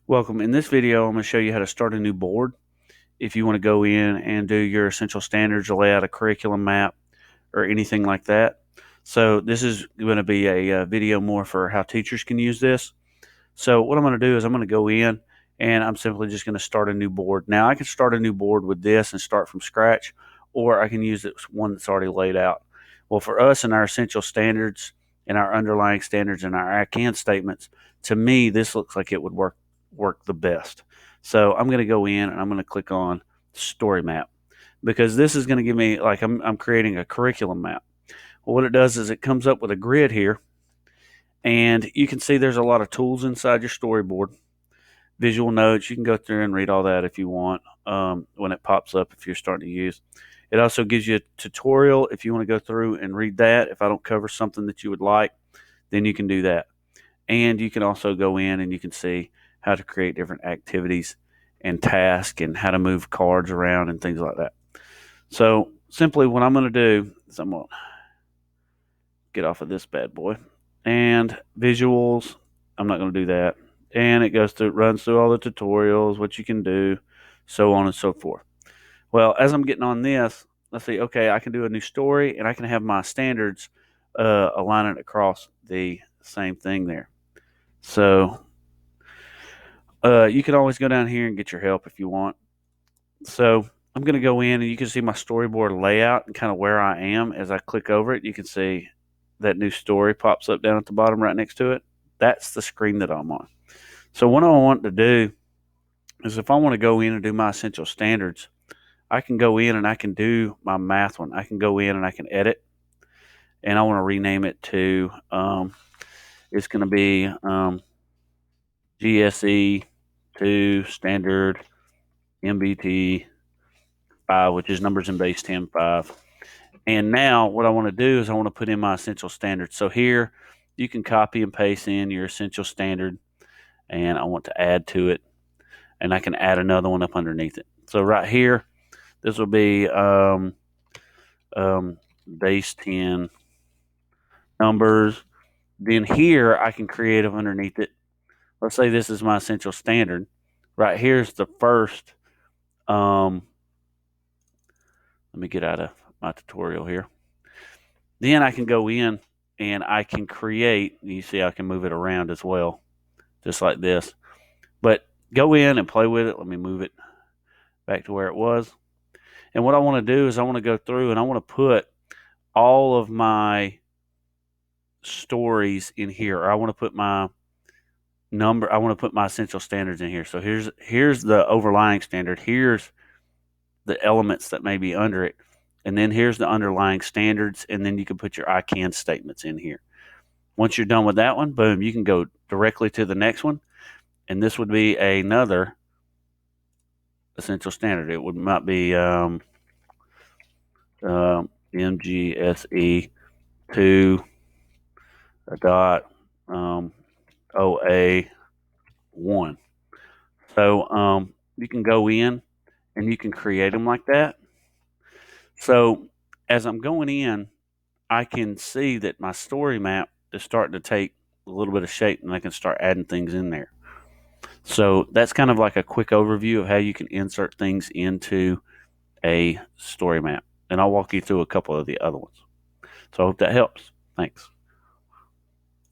Welcome. In this video, I'm going to show you how to start a new board if you want to go in and do your essential standards or lay out a curriculum map or anything like that. So this is going to be a video more for how teachers can use this. So what I'm going to do is I'm going to go in and I'm simply just going to start a new board. Now I can start a new board with this and start from scratch, or I can use one that's already laid out. Well, for us in our essential standards and our underlying standards and our I can statements, to me, this looks like it would work the best. So I'm going to go in and I'm going to click on story map, because this is going to give me, like, I'm creating a curriculum map. Well, what it does is it comes up with a grid here, and you can see there's a lot of tools inside your storyboard. Visual notes, you can go through and read all that if you want, when it pops up, if you're starting to use. It also gives you a tutorial if you want to go through and read that. If I don't cover something that you would like, then you can do that. And you can also go in and you can see how to create different activities and tasks and how to move cards around and things like that. So simply what I'm going to do is I'm going to get off of this bad boy. And visuals, I'm not going to do that. And it runs through all the tutorials, what you can do, so on and so forth. Well, as I'm getting on this, let's see, okay, I can do a new story and I can have my standards align it across the same thing there. So you can always go down here and get your help if you want. So I'm going to go in and you can see my storyboard layout and kind of where I am. As I click over it, you can see that new story pops up down at the bottom right next to it. That's the screen that I'm on. So what I want to do is, if I want to go in and do my essential standards, I can go in and I can do my math one. I can go in and I can edit, and I want to rename it to, it's going to be GSE 2 standard MBT 5, which is numbers in base 10 5. And now what I want to do is I want to put in my essential standards. So here you can copy and paste in your essential standard, and I want to add to it, and I can add another one up underneath it. So right here, this will be base 10 numbers. Then here I can create them underneath it. Let's say this is my essential standard. Right here's the first. Let me get out of my tutorial here. Then I can go in and I can create. You see I can move it around as well, just like this. But go in and play with it. Let me move it back to where it was. And what I want to do is I want to go through and I want to put all of my stories in here. Or I want to put my I want to put my essential standards in here. So here's the overlying standard. Here's the elements that may be under it. And then here's the underlying standards. And then you can put your I can statements in here. Once you're done with that one, boom, you can go directly to the next one. And this would be another essential standard. It might be MGSE 2 dot OA 1. So you can go in and you can create them like that. So as I'm going in, I can see that my story map is starting to take a little bit of shape, and I can start adding things in there. So that's kind of like a quick overview of how you can insert things into a story map. And I'll walk you through a couple of the other ones. So I hope that helps. Thanks.